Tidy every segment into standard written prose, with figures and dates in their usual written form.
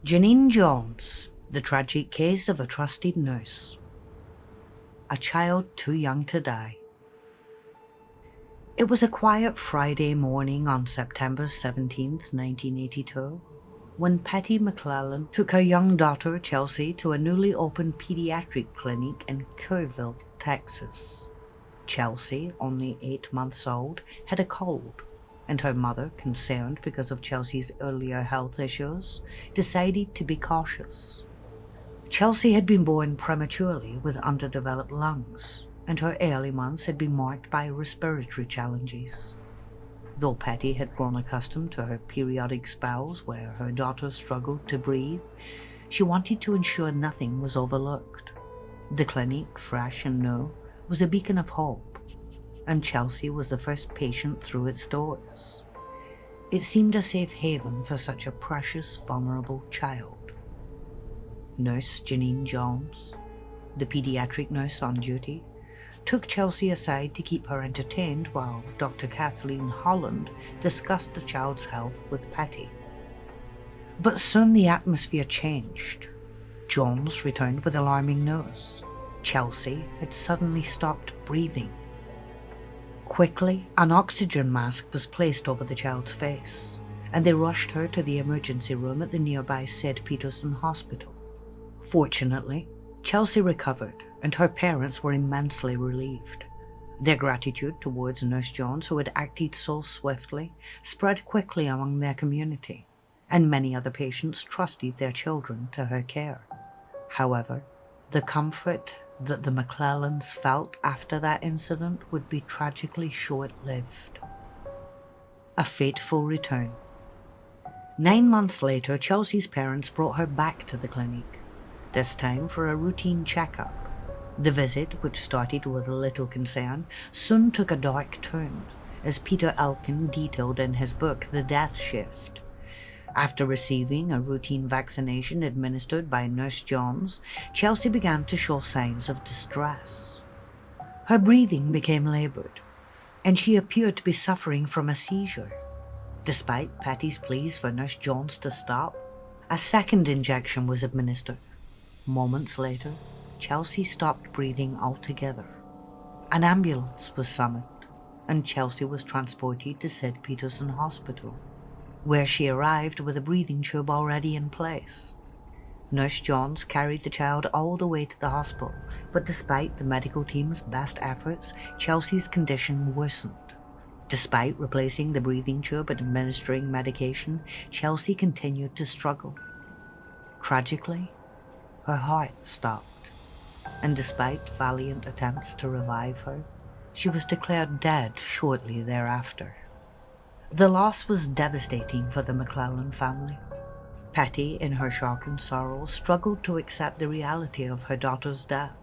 Genene Jones, the tragic case of a trusted nurse. A child too young to die. It was a quiet Friday morning on September 17th, 1982, when Patty McClellan took her young daughter Chelsea to a newly opened pediatric clinic in Kerrville, Texas. Chelsea, only 8 months old, had a cold, and her mother, concerned because of Chelsea's earlier health issues, decided to be cautious. Chelsea had been born prematurely with underdeveloped lungs, and her early months had been marked by respiratory challenges. Though Patty had grown accustomed to her periodic spells where her daughter struggled to breathe, she wanted to ensure nothing was overlooked. The clinic, fresh and new, was a beacon of hope, and Chelsea was the first patient through its doors. It seemed a safe haven for such a precious, vulnerable child. Nurse Genene Jones, the pediatric nurse on duty, took Chelsea aside to keep her entertained while Dr. Kathleen Holland discussed the child's health with Patty. But soon the atmosphere changed. Jones returned with alarming news. Chelsea had suddenly stopped breathing. Quickly, an oxygen mask was placed over the child's face, and they rushed her to the emergency room at the nearby St. Peterson Hospital. Fortunately, Chelsea recovered, and her parents were immensely relieved. Their gratitude towards Nurse Jones, who had acted so swiftly, spread quickly among their community, and many other patients trusted their children to her care. However, the comfort that the McClellans felt after that incident would be tragically short-lived. A fateful return. 9 months later, Chelsea's parents brought her back to the clinic, this time for a routine checkup. The visit, which started with little concern, soon took a dark turn, as Peter Elkin detailed in his book, The Death Shift. After receiving a routine vaccination administered by Nurse Jones, Chelsea began to show signs of distress. Her breathing became labored, and she appeared to be suffering from a seizure. Despite Patty's pleas for Nurse Jones to stop, a second injection was administered. Moments later, Chelsea stopped breathing altogether. An ambulance was summoned, and Chelsea was transported to St. Peterson Hospital, where she arrived with a breathing tube already in place. Nurse Jones carried the child all the way to the hospital, but despite the medical team's best efforts, Chelsea's condition worsened. Despite replacing the breathing tube and administering medication, Chelsea continued to struggle. Tragically, her heart stopped, and despite valiant attempts to revive her, she was declared dead shortly thereafter. The loss was devastating for the McClellan family. Patty, in her shock and sorrow, struggled to accept the reality of her daughter's death,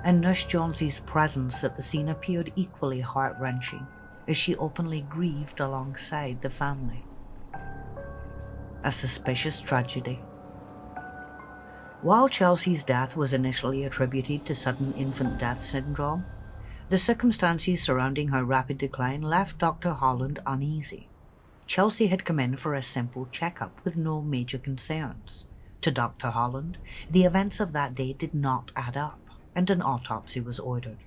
and Nurse Jones's presence at the scene appeared equally heart-wrenching as she openly grieved alongside the family. A suspicious tragedy. While Chelsea's death was initially attributed to sudden infant death syndrome, the circumstances surrounding her rapid decline left Dr. Holland uneasy. Chelsea had come in for a simple checkup with no major concerns. To Dr. Holland, the events of that day did not add up, and an autopsy was ordered.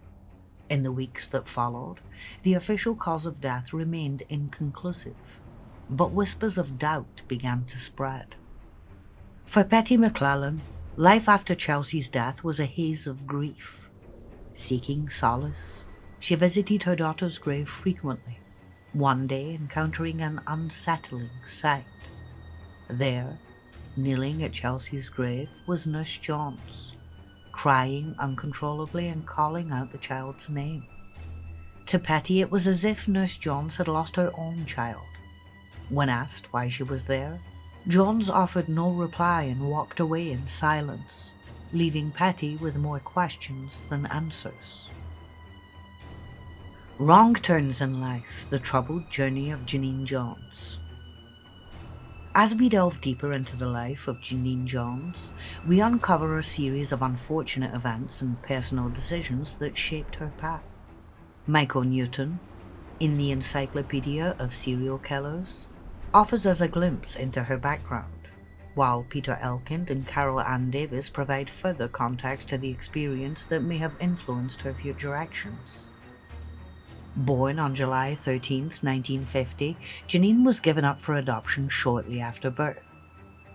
In the weeks that followed, the official cause of death remained inconclusive, but whispers of doubt began to spread. For Patty McClellan, life after Chelsea's death was a haze of grief. Seeking solace, she visited her daughter's grave frequently, one day encountering an unsettling sight. There, kneeling at Chelsea's grave, was Nurse Jones, crying uncontrollably and calling out the child's name. To Patty, it was as if Nurse Jones had lost her own child. When asked why she was there, Jones offered no reply and walked away in silence, leaving Patty with more questions than answers. Wrong turns in life, the troubled journey of Genene Jones. As we delve deeper into the life of Genene Jones, we uncover a series of unfortunate events and personal decisions that shaped her path. Michael Newton, in the Encyclopedia of Serial Killers, offers us a glimpse into her background. while Peter Elkind and Carol Ann Davis provide further context to the experience that may have influenced her future actions. Born on July 13, 1950, Genene was given up for adoption shortly after birth.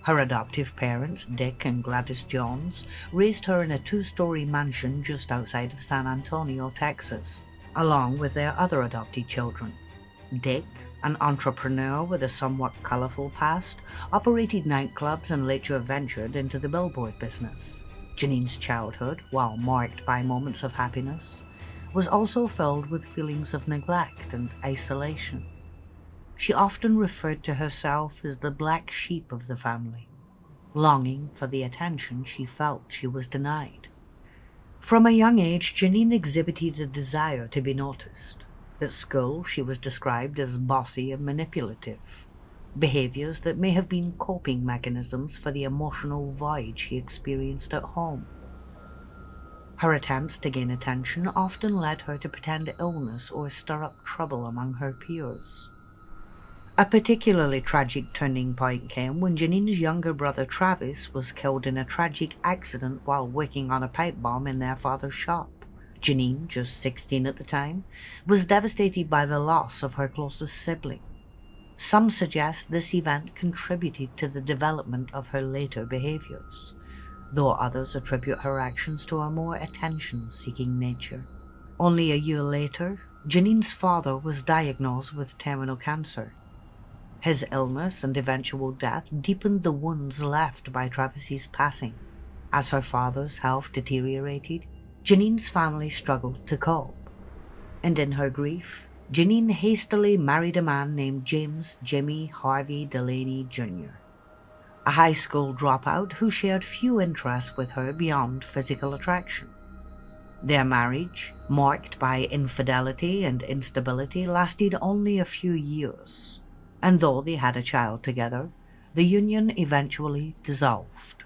Her adoptive parents, Dick and Gladys Jones, raised her in a two-story mansion just outside of San Antonio, Texas, along with their other adopted children. Dick, an entrepreneur with a somewhat colorful past, operated nightclubs and later ventured into the billboard business. Genene's childhood, while marked by moments of happiness, was also filled with feelings of neglect and isolation. She often referred to herself as the black sheep of the family, longing for the attention she felt she was denied. From a young age, Genene exhibited a desire to be noticed. At school, she was described as bossy and manipulative, behaviors that may have been coping mechanisms for the emotional void she experienced at home. Her attempts to gain attention often led her to pretend illness or stir up trouble among her peers. A particularly tragic turning point came when Genene's younger brother Travis was killed in a tragic accident while working on a pipe bomb in their father's shop. Genene, just 16 at the time, was devastated by the loss of her closest sibling. Some suggest this event contributed to the development of her later behaviors, though others attribute her actions to a more attention-seeking nature. Only a year later, Genene's father was diagnosed with terminal cancer. His illness and eventual death deepened the wounds left by Travis's passing. As her father's health deteriorated, Genene's family struggled to cope. And in her grief, Genene hastily married a man named James Jimmy Harvey Delaney Jr., a high school dropout who shared few interests with her beyond physical attraction. Their marriage, marked by infidelity and instability, lasted only a few years, and though they had a child together, the union eventually dissolved.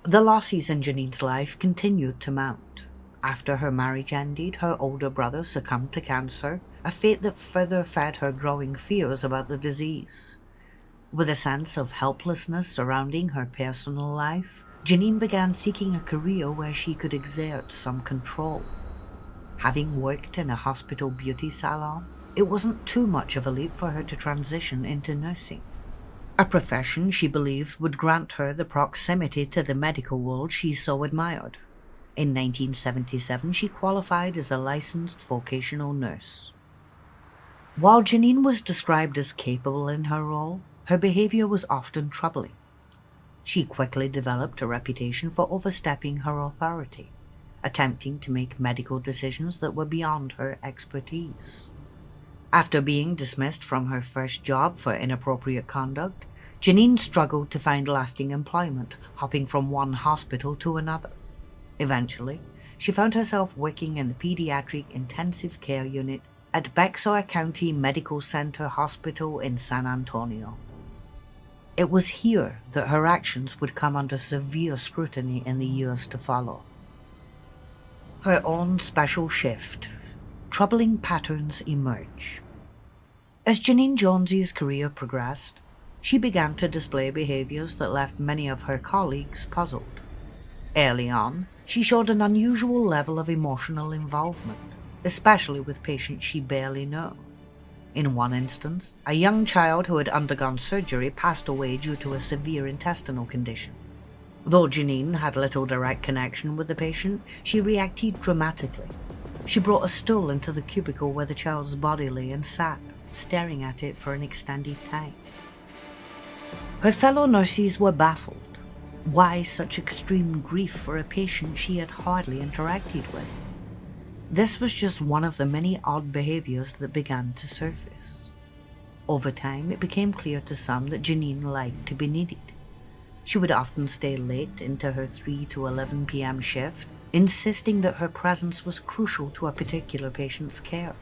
The losses in Genene's life continued to mount. After her marriage ended, her older brother succumbed to cancer, a fate that further fed her growing fears about the disease. With a sense of helplessness surrounding her personal life, Genene began seeking a career where she could exert some control. Having worked in a hospital beauty salon, it wasn't too much of a leap for her to transition into nursing, a profession she believed would grant her the proximity to the medical world she so admired. In 1977, she qualified as a licensed vocational nurse. While Genene was described as capable in her role, her behavior was often troubling. She quickly developed a reputation for overstepping her authority, attempting to make medical decisions that were beyond her expertise. After being dismissed from her first job for inappropriate conduct, Genene struggled to find lasting employment, hopping from one hospital to another. Eventually, she found herself working in the Pediatric Intensive Care Unit at Bexar County Medical Center Hospital in San Antonio. It was here that her actions would come under severe scrutiny in the years to follow. Her own special shift. Troubling patterns emerge. As Genene Jones's career progressed, she began to display behaviors that left many of her colleagues puzzled. Early on, she showed an unusual level of emotional involvement, especially with patients she barely knew. In one instance, a young child who had undergone surgery passed away due to a severe intestinal condition. Though Genene had little direct connection with the patient, she reacted dramatically. She brought a stool into the cubicle where the child's body lay and sat, staring at it for an extended time. Her fellow nurses were baffled. Why such extreme grief for a patient she had hardly interacted with? This was just one of the many odd behaviors that began to surface. Over time, it became clear to some that Genene liked to be needed. She would often stay late into her 3 to 11 p.m. shift, insisting that her presence was crucial to a particular patient's care.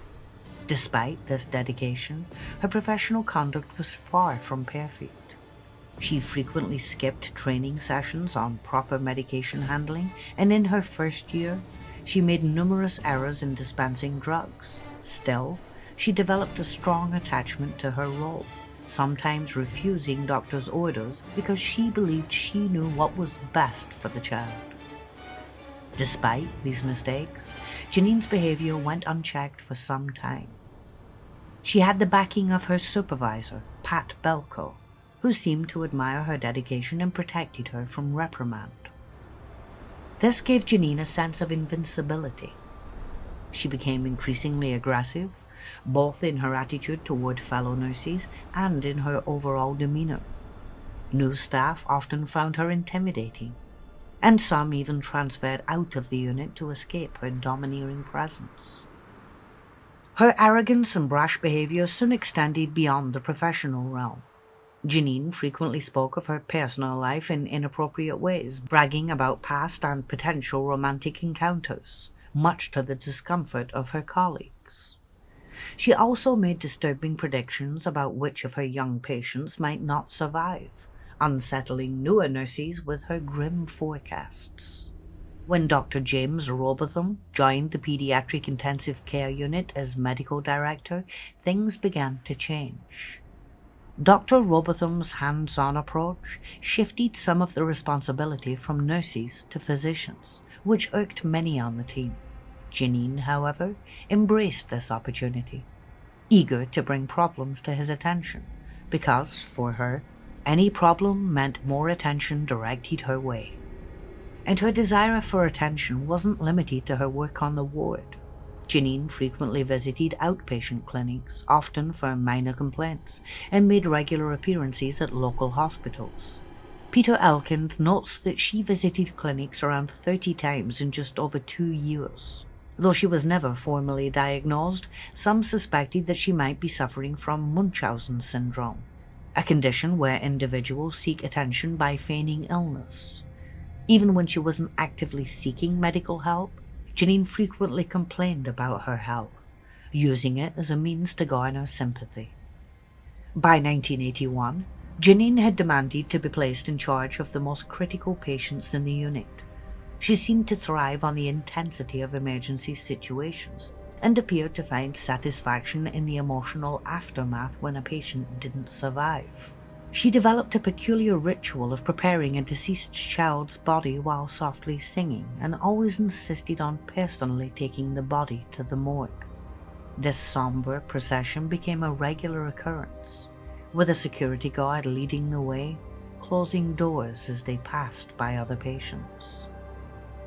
Despite this dedication, her professional conduct was far from perfect. She frequently skipped training sessions on proper medication handling, and in her first year, she made numerous errors in dispensing drugs. Still, she developed a strong attachment to her role, sometimes refusing doctors' orders because she believed she knew what was best for the child. Despite these mistakes, Genene's behavior went unchecked for some time. She had the backing of her supervisor, Pat Belko, who seemed to admire her dedication and protected her from reprimand. This gave Genene a sense of invincibility. She became increasingly aggressive, both in her attitude toward fellow nurses and in her overall demeanor. New staff often found her intimidating, and some even transferred out of the unit to escape her domineering presence. Her arrogance and brash behavior soon extended beyond the professional realm. Genene frequently spoke of her personal life in inappropriate ways, bragging about past and potential romantic encounters, much to the discomfort of her colleagues. She also made disturbing predictions about which of her young patients might not survive, unsettling newer nurses with her grim forecasts. When Dr. James Robotham joined the Pediatric Intensive Care Unit as medical director, things began to change. Dr. Robotham's hands-on approach shifted some of the responsibility from nurses to physicians, which irked many on the team. Genene, however, embraced this opportunity, eager to bring problems to his attention, because, for her, any problem meant more attention directed her way. And her desire for attention wasn't limited to her work on the ward. Genene frequently visited outpatient clinics, often for minor complaints, and made regular appearances at local hospitals. Peter Elkind notes that she visited clinics around 30 times in just over 2 years. Though she was never formally diagnosed, some suspected that she might be suffering from Munchausen syndrome, a condition where individuals seek attention by feigning illness. Even when she wasn't actively seeking medical help, Genene frequently complained about her health, using it as a means to garner sympathy. By 1981, Genene had demanded to be placed in charge of the most critical patients in the unit. She seemed to thrive on the intensity of emergency situations and appeared to find satisfaction in the emotional aftermath when a patient didn't survive. She developed a peculiar ritual of preparing a deceased child's body while softly singing, and always insisted on personally taking the body to the morgue. This somber procession became a regular occurrence, with a security guard leading the way, closing doors as they passed by other patients.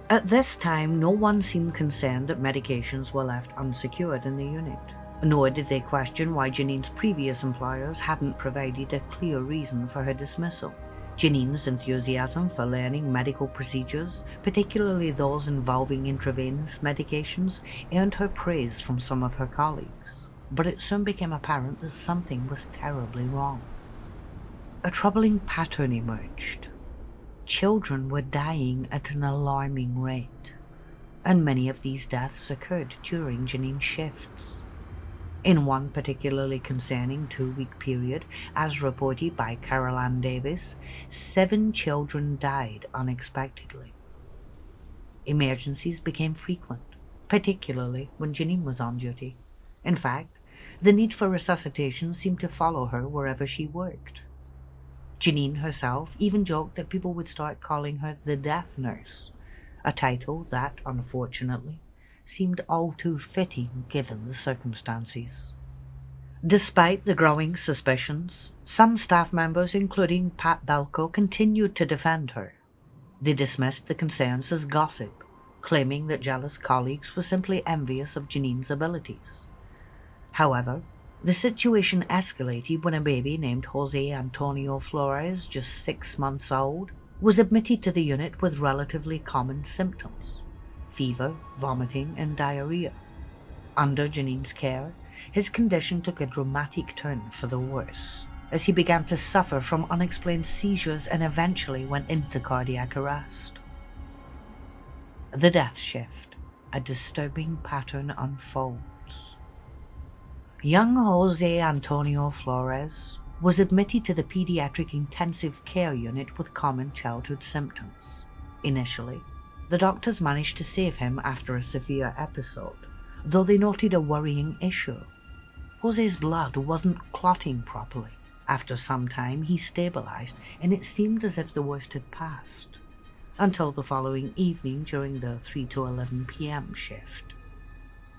At this time, no one seemed concerned that medications were left unsecured in the unit, nor did they question why Genene's previous employers hadn't provided a clear reason for her dismissal. Genene's enthusiasm for learning medical procedures, particularly those involving intravenous medications, earned her praise from some of her colleagues. But it soon became apparent that something was terribly wrong. A troubling pattern emerged. Children were dying at an alarming rate, and many of these deaths occurred during Genene's shifts. In one particularly concerning 2-week period, as reported by Carol Ann Davis, 7 children died unexpectedly. Emergencies became frequent, particularly when Genene was on duty. In fact, the need for resuscitation seemed to follow her wherever she worked. Genene herself even joked that people would start calling her the Death Nurse, a title that, unfortunately, seemed all too fitting given the circumstances. Despite the growing suspicions, some staff members, including Pat Belko, continued to defend her. They dismissed the concerns as gossip, claiming that jealous colleagues were simply envious of Genene's abilities. However, the situation escalated when a baby named Jose Antonio Flores, just 6 months old, was admitted to the unit with relatively common symptoms: fever, vomiting, and diarrhea. Under Genene's care, his condition took a dramatic turn for the worse, as he began to suffer from unexplained seizures and eventually went into cardiac arrest. The death shift, a disturbing pattern unfolds. Young Jose Antonio Flores was admitted to the Pediatric Intensive Care Unit with common childhood symptoms. Initially, the doctors managed to save him after a severe episode, though they noted a worrying issue. Jose's blood wasn't clotting properly, After some time, he stabilized, and it seemed as if the worst had passed, until the following evening during the 3 to 11 p.m. shift.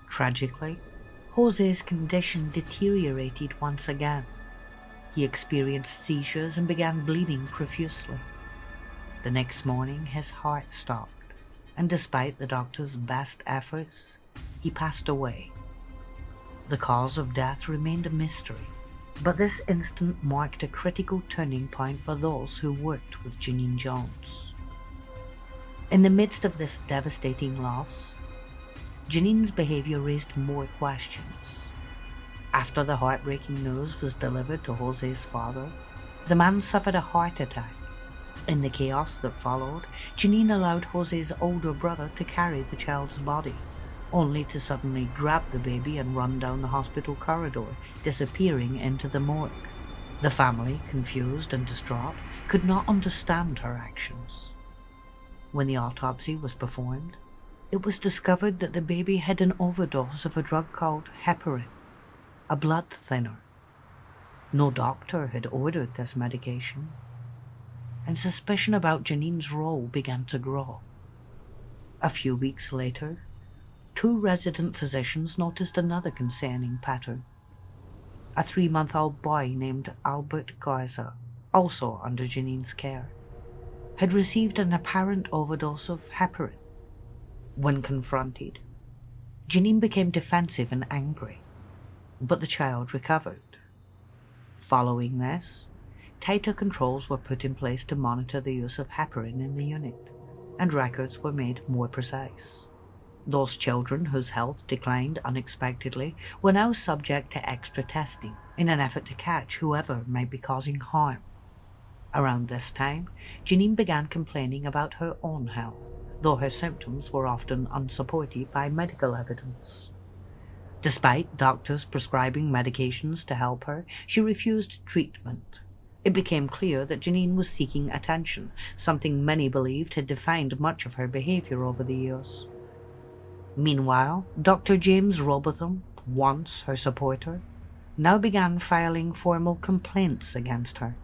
Tragically, Jose's condition deteriorated once again. He experienced seizures and began bleeding profusely. The next morning, his heart stopped, and despite the doctor's best efforts, he passed away. The cause of death remained a mystery, but this incident marked a critical turning point for those who worked with Genene Jones. In the midst of this devastating loss, Genene's behavior raised more questions. After the heartbreaking news was delivered to Jose's father, the man suffered a heart attack. In the chaos that followed, Genene allowed Jose's older brother to carry the child's body, only to suddenly grab the baby and run down the hospital corridor, disappearing into the morgue. The family, confused and distraught, could not understand her actions. When the autopsy was performed, it was discovered that the baby had an overdose of a drug called heparin, a blood thinner. No doctor had ordered this medication, and suspicion about Genene's role began to grow. A few weeks later, 2 resident physicians noticed another concerning pattern. A 3-month-old boy named Albert Garza, also under Genene's care, had received an apparent overdose of heparin. When confronted, Genene became defensive and angry, but the child recovered. Following this, tighter controls were put in place to monitor the use of heparin in the unit, and records were made more precise. Those children whose health declined unexpectedly were now subject to extra testing in an effort to catch whoever might be causing harm. Around this time, Genene began complaining about her own health, though her symptoms were often unsupported by medical evidence. Despite doctors prescribing medications to help her, she refused treatment. It became clear that Genene was seeking attention, something many believed had defined much of her behavior over the years. Meanwhile, Dr. James Robotham, once her supporter, now began filing formal complaints against her.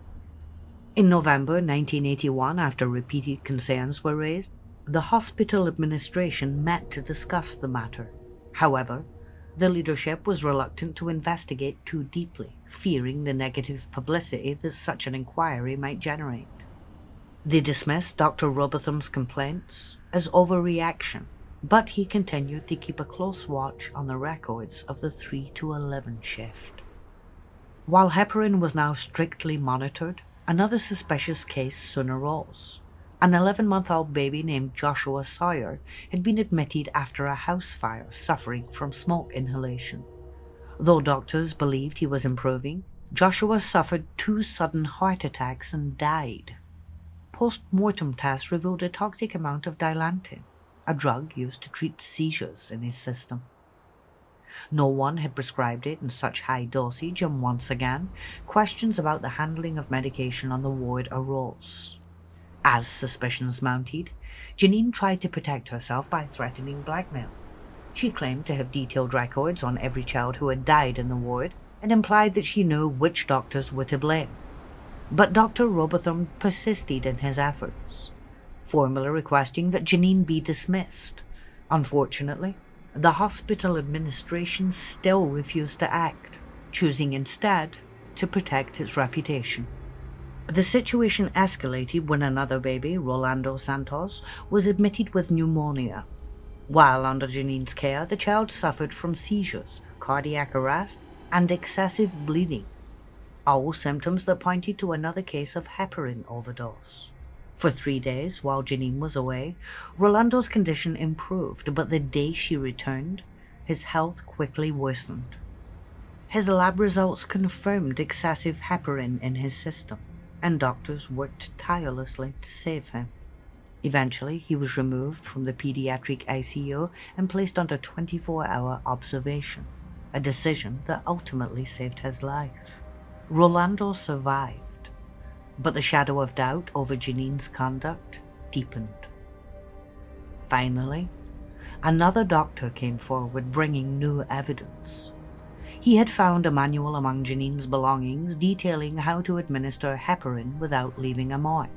In November 1981, after repeated concerns were raised, the hospital administration met to discuss the matter. However, the leadership was reluctant to investigate too deeply, fearing the negative publicity that such an inquiry might generate. They dismissed Dr. Robotham's complaints as overreaction, but he continued to keep a close watch on the records of the 3 to 11 shift. While heparin was now strictly monitored, another suspicious case soon arose. An 11-month-old baby named Joshua Sawyer had been admitted after a house fire suffering from smoke inhalation. Though doctors believed he was improving, Joshua suffered 2 sudden heart attacks and died. Post-mortem tests revealed a toxic amount of dilantin, a drug used to treat seizures in his system. No one had prescribed it in such high dosage, and once again, questions about the handling of medication on the ward arose. As suspicions mounted, Genene tried to protect herself by threatening blackmail. She claimed to have detailed records on every child who had died in the ward, and implied that she knew which doctors were to blame. But Dr. Robotham persisted in his efforts, formally requesting that Genene be dismissed. Unfortunately, the hospital administration still refused to act, choosing instead to protect its reputation. The situation escalated when another baby, Rolando Santos, was admitted with pneumonia. While under Genene's care, the child suffered from seizures, cardiac arrest, and excessive bleeding, all symptoms that pointed to another case of heparin overdose. For 3 days, while Genene was away, Rolando's condition improved, but the day she returned, his health quickly worsened. His lab results confirmed excessive heparin in his system, and doctors worked tirelessly to save him. Eventually, he was removed from the pediatric ICU and placed under 24-hour observation, a decision that ultimately saved his life. Rolando survived, but the shadow of doubt over Genene's conduct deepened. Finally, another doctor came forward bringing new evidence. He had found a manual among Genene's belongings detailing how to administer heparin without leaving a mark.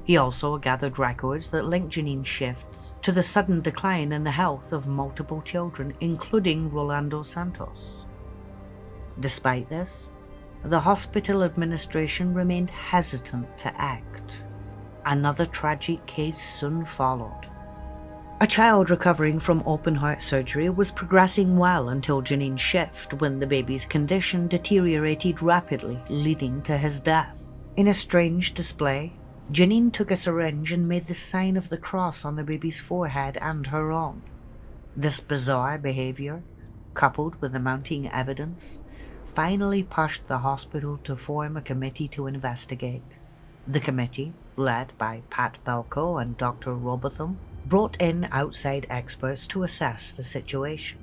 He also gathered records that linked Genene's shifts to the sudden decline in the health of multiple children, including Rolando Santos. Despite this, the hospital administration remained hesitant to act. Another tragic case soon followed. A child recovering from open-heart surgery was progressing well until Genene's shift, when the baby's condition deteriorated rapidly, leading to his death. In a strange display, Genene took a syringe and made the sign of the cross on the baby's forehead and her own. This bizarre behavior, coupled with the mounting evidence, finally pushed the hospital to form a committee to investigate. The committee, led by Pat Belko and Dr. Robotham, brought in outside experts to assess the situation.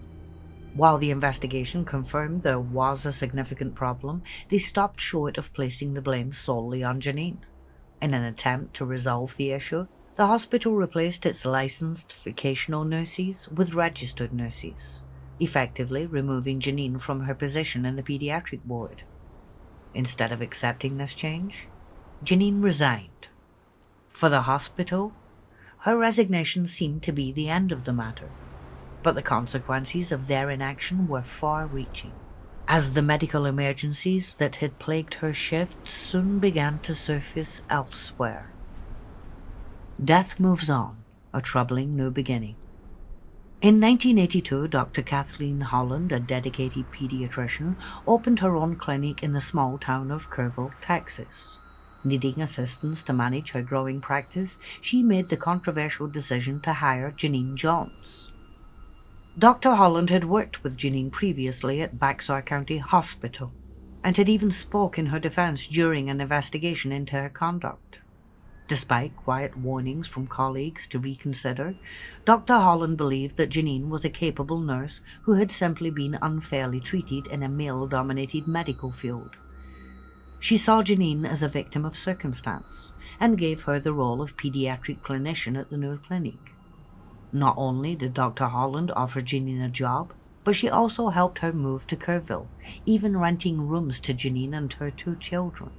While the investigation confirmed there was a significant problem, they stopped short of placing the blame solely on Genene. In an attempt to resolve the issue, the hospital replaced its licensed vocational nurses with registered nurses, effectively removing Genene from her position in the pediatric ward. Instead of accepting this change, Genene resigned. For the hospital, her resignation seemed to be the end of the matter, but the consequences of their inaction were far-reaching, as the medical emergencies that had plagued her shift soon began to surface elsewhere. Death moves on, a troubling new beginning. In 1982, Dr. Kathleen Holland, a dedicated pediatrician, opened her own clinic in the small town of Kerrville, Texas. Needing assistance to manage her growing practice, she made the controversial decision to hire Genene Jones. Dr. Holland had worked with Genene previously at Bexar County Hospital, and had even spoke in her defense during an investigation into her conduct. Despite quiet warnings from colleagues to reconsider, Dr. Holland believed that Genene was a capable nurse who had simply been unfairly treated in a male-dominated medical field. She saw Genene as a victim of circumstance, and gave her the role of pediatric clinician at the new clinic. Not only did Dr. Holland offer Genene a job, but she also helped her move to Kerrville, even renting rooms to Genene and her 2 children.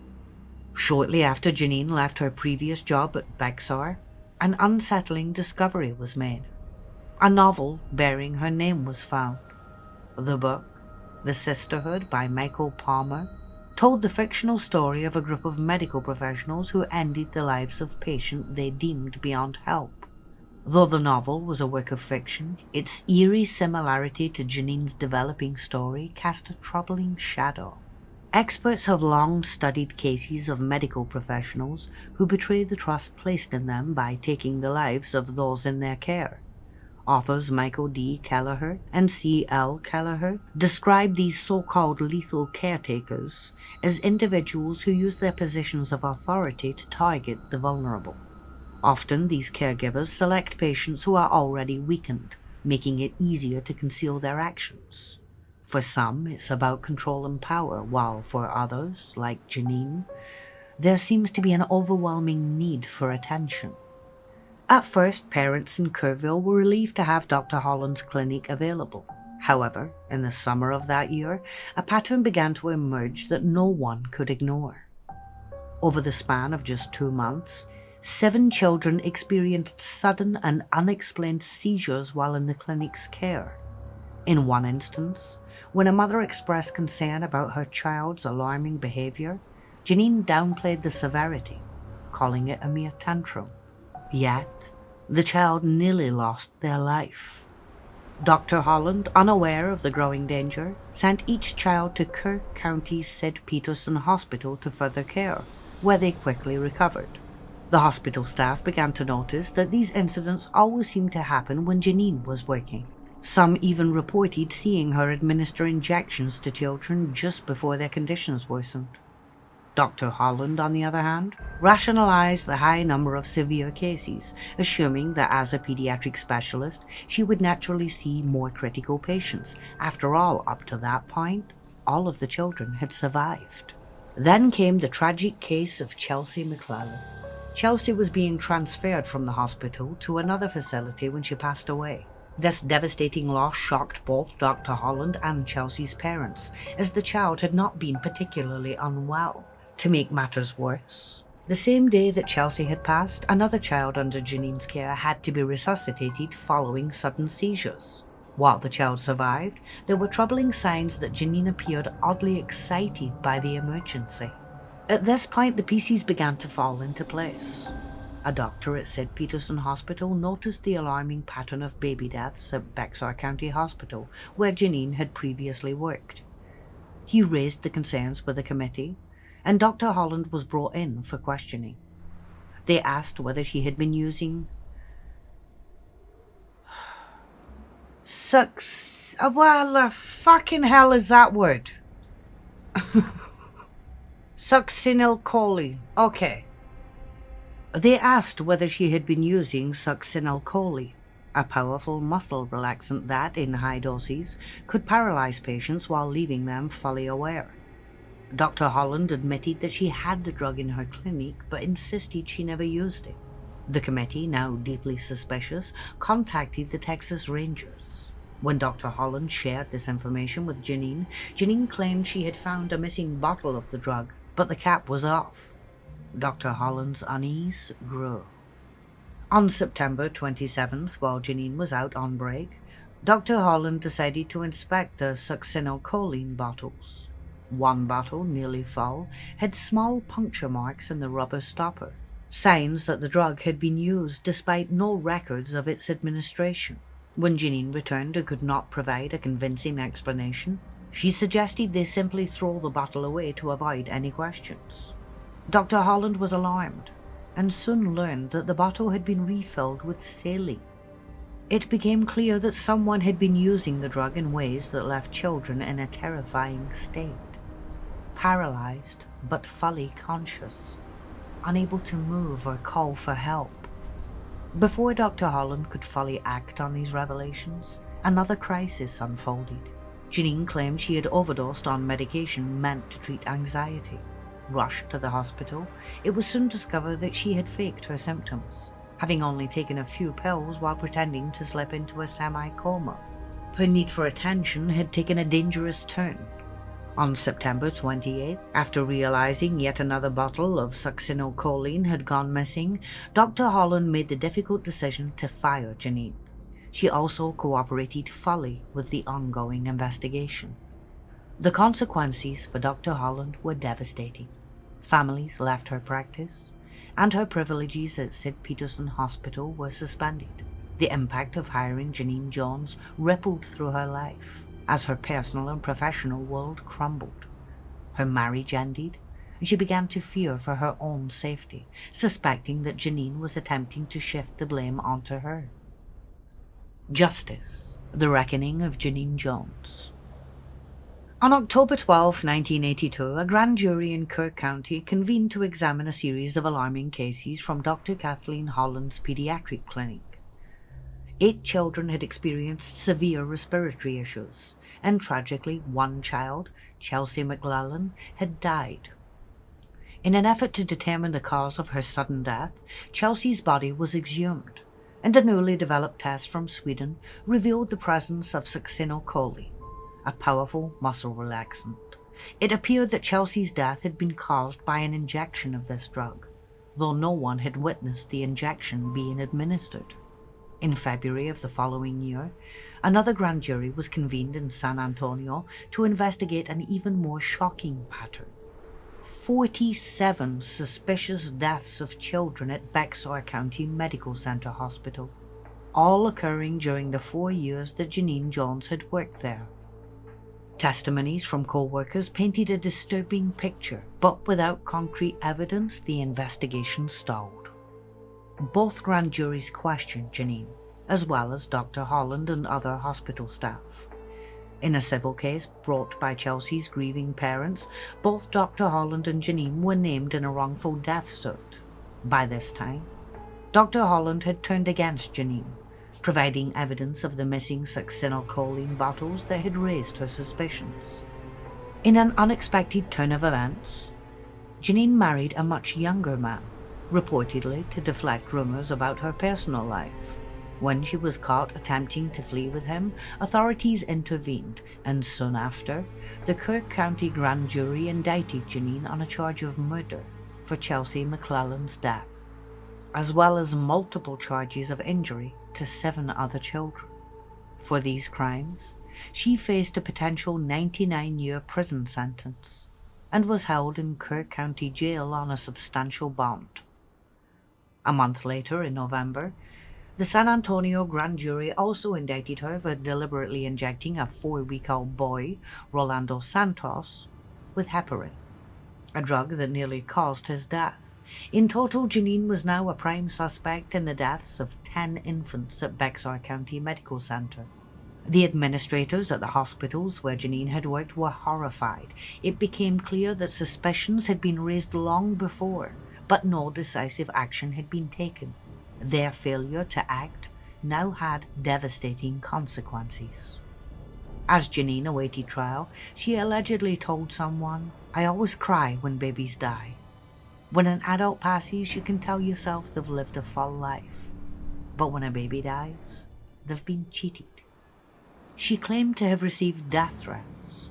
Shortly after Genene left her previous job at Bexar, an unsettling discovery was made. A novel bearing her name was found. The book, The Sisterhood by Michael Palmer, told the fictional story of a group of medical professionals who ended the lives of patients they deemed beyond help. Though the novel was a work of fiction, its eerie similarity to Genene's developing story cast a troubling shadow. Experts have long studied cases of medical professionals who betrayed the trust placed in them by taking the lives of those in their care. Authors Michael D. Kelleher and C. L. Kelleher describe these so-called lethal caretakers as individuals who use their positions of authority to target the vulnerable. Often these caregivers select patients who are already weakened, making it easier to conceal their actions. For some, it's about control and power, while for others, like Genene, there seems to be an overwhelming need for attention. At first, parents in Kerrville were relieved to have Dr. Holland's clinic available. However, in the summer of that year, a pattern began to emerge that no one could ignore. Over the span of just 2 months, 7 children experienced sudden and unexplained seizures while in the clinic's care. In one instance, when a mother expressed concern about her child's alarming behavior, Genene downplayed the severity, calling it a mere tantrum. Yet, the child nearly lost their life. Dr. Holland, unaware of the growing danger, sent each child to Kirk County's Sid Peterson Hospital to further care, where they quickly recovered. The hospital staff began to notice that these incidents always seemed to happen when Genene was working. Some even reported seeing her administer injections to children just before their conditions worsened. Dr. Holland, on the other hand, rationalized the high number of severe cases, assuming that as a pediatric specialist, she would naturally see more critical patients. After all, up to that point, all of the children had survived. Then came the tragic case of Chelsea McClellan. Chelsea was being transferred from the hospital to another facility when she passed away. This devastating loss shocked both Dr. Holland and Chelsea's parents, as the child had not been particularly unwell. To make matters worse, the same day that Chelsea had passed, another child under Genene's care had to be resuscitated following sudden seizures. While the child survived, there were troubling signs that Genene appeared oddly excited by the emergency. At this point, the pieces began to fall into place. A doctor at St. Peterson Hospital noticed the alarming pattern of baby deaths at Bexar County Hospital, where Genene had previously worked. He raised the concerns with the committee, and Dr. Holland was brought in for questioning. They asked whether she had been using well, the fucking hell is that word? Succinylcholine. Okay. They asked whether she had been using succinylcholine, a powerful muscle relaxant that, in high doses, could paralyze patients while leaving them fully aware. Dr. Holland admitted that she had the drug in her clinic, but insisted she never used it. The committee, now deeply suspicious, contacted the Texas Rangers. When Dr. Holland shared this information with Genene, Genene claimed she had found a missing bottle of the drug, but the cap was off. Dr. Holland's unease grew. On September 27th, while Genene was out on break, Dr. Holland decided to inspect the succinylcholine bottles. One bottle, nearly full, had small puncture marks in the rubber stopper, signs that the drug had been used despite no records of its administration. When Genene returned and could not provide a convincing explanation, she suggested they simply throw the bottle away to avoid any questions. Dr. Holland was alarmed, and soon learned that the bottle had been refilled with saline. It became clear that someone had been using the drug in ways that left children in a terrifying state. Paralyzed, but fully conscious, unable to move or call for help. Before Dr. Holland could fully act on these revelations, another crisis unfolded. Genene claimed she had overdosed on medication meant to treat anxiety. Rushed to the hospital, it was soon discovered that she had faked her symptoms, having only taken a few pills while pretending to slip into a semi-coma. Her need for attention had taken a dangerous turn. On September 28th, after realizing yet another bottle of succinylcholine had gone missing, Dr. Holland made the difficult decision to fire Genene. She also cooperated fully with the ongoing investigation. The consequences for Dr. Holland were devastating. Families left her practice, and her privileges at St. Peterson Hospital were suspended. The impact of hiring Genene Jones rippled through her life as her personal and professional world crumbled. Her marriage ended, and she began to fear for her own safety, suspecting that Genene was attempting to shift the blame onto her. Justice, the reckoning of Genene Jones. On October 12, 1982, a grand jury in Kerr County convened to examine a series of alarming cases from Dr. Kathleen Holland's pediatric clinic. 8 children had experienced severe respiratory issues, and tragically, one child, Chelsea McLellan, had died. In an effort to determine the cause of her sudden death, Chelsea's body was exhumed, and a newly developed test from Sweden revealed the presence of succinylcholine, a powerful muscle relaxant. It appeared that Chelsea's death had been caused by an injection of this drug, though no one had witnessed the injection being administered. In February of the following year, another grand jury was convened in San Antonio to investigate an even more shocking pattern. 47 suspicious deaths of children at Bexar County Medical Center Hospital, all occurring during the 4 years that Genene Jones had worked there. Testimonies from co-workers painted a disturbing picture, but without concrete evidence, the investigation stalled. Both grand juries questioned Genene, as well as Dr. Holland and other hospital staff. In a civil case brought by Chelsea's grieving parents, both Dr. Holland and Genene were named in a wrongful death suit. By this time, Dr. Holland had turned against Genene, providing evidence of the missing succinylcholine bottles that had raised her suspicions. In an unexpected turn of events, Genene married a much younger man, reportedly to deflect rumors about her personal life. When she was caught attempting to flee with him, authorities intervened, and soon after, the Kerr County grand jury indicted Genene on a charge of murder for Chelsea McClellan's death, as well as multiple charges of injury to 7 other children. For these crimes, she faced a potential 99-year prison sentence and was held in Kerr County Jail on a substantial bond. A month later, in November, the San Antonio grand jury also indicted her for deliberately injecting a 4-week-old boy, Rolando Santos, with heparin, a drug that nearly caused his death. In total, Genene was now a prime suspect in the deaths of 10 infants at Bexar County Medical Center. The administrators at the hospitals where Genene had worked were horrified. It became clear that suspicions had been raised long before, but no decisive action had been taken. Their failure to act now had devastating consequences. As Genene awaited trial, she allegedly told someone, "I always cry when babies die. When an adult passes, you can tell yourself they've lived a full life. But when a baby dies, they've been cheated." She claimed to have received death threats,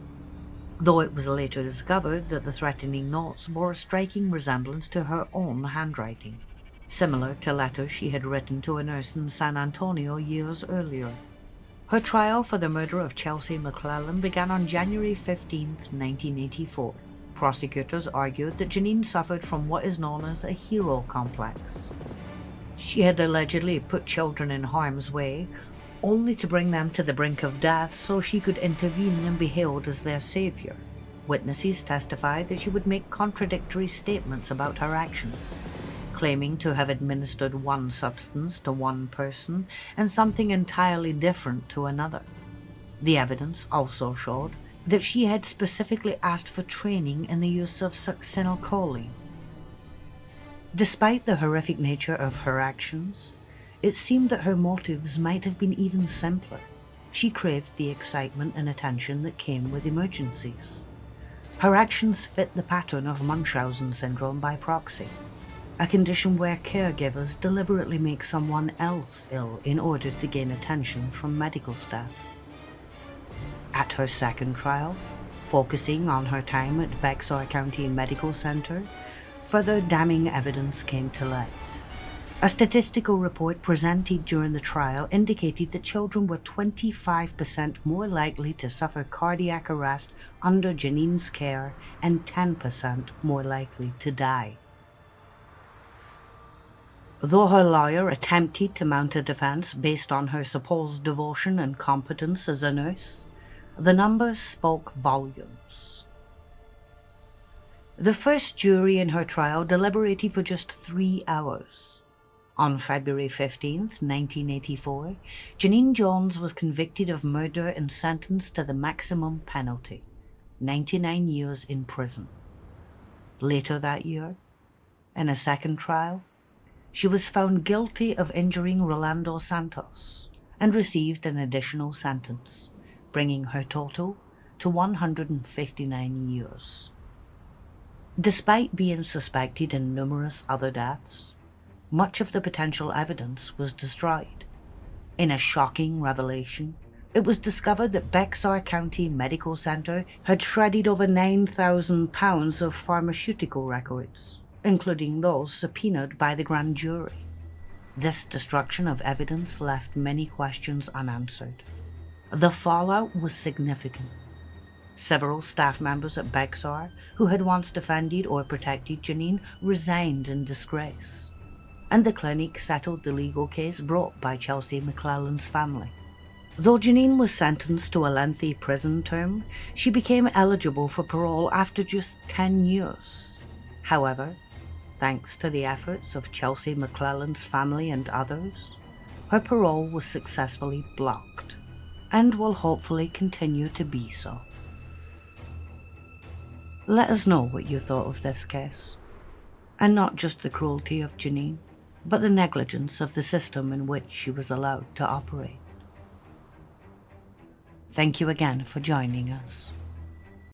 though it was later discovered that the threatening notes bore a striking resemblance to her own handwriting, similar to letters she had written to a nurse in San Antonio years earlier. Her trial for the murder of Chelsea McClellan began on January 15, 1984. Prosecutors argued that Genene suffered from what is known as a hero complex. She had allegedly put children in harm's way, only to bring them to the brink of death so she could intervene and be hailed as their savior. Witnesses testified that she would make contradictory statements about her actions, claiming to have administered one substance to one person and something entirely different to another. The evidence also showed that she had specifically asked for training in the use of succinylcholine. Despite the horrific nature of her actions, it seemed that her motives might have been even simpler. She craved the excitement and attention that came with emergencies. Her actions fit the pattern of Munchausen syndrome by proxy, a condition where caregivers deliberately make someone else ill in order to gain attention from medical staff. At her second trial, focusing on her time at Bexar County Medical Center, further damning evidence came to light. A statistical report presented during the trial indicated that children were 25% more likely to suffer cardiac arrest under Genene's care and 10% more likely to die. Though her lawyer attempted to mount a defense based on her supposed devotion and competence as a nurse, the numbers spoke volumes. The first jury in her trial deliberated for just 3 hours. On February 15, 1984, Genene Jones was convicted of murder and sentenced to the maximum penalty, 99 years in prison. Later that year, in a second trial, she was found guilty of injuring Rolando Santos and received an additional sentence, bringing her total to 159 years. Despite being suspected in numerous other deaths, much of the potential evidence was destroyed. In a shocking revelation, it was discovered that Bexar County Medical Center had shredded over 9,000 pounds of pharmaceutical records, including those subpoenaed by the grand jury. This destruction of evidence left many questions unanswered. The fallout was significant. Several staff members at Bexar, who had once defended or protected Genene, resigned in disgrace, and the clinic settled the legal case brought by Chelsea McClellan's family. Though Genene was sentenced to a lengthy prison term, she became eligible for parole after just 10 years. However, thanks to the efforts of Chelsea McClellan's family and others, her parole was successfully blocked, and will hopefully continue to be so. Let us know what you thought of this case, and not just the cruelty of Genene, but the negligence of the system in which she was allowed to operate. Thank you again for joining us.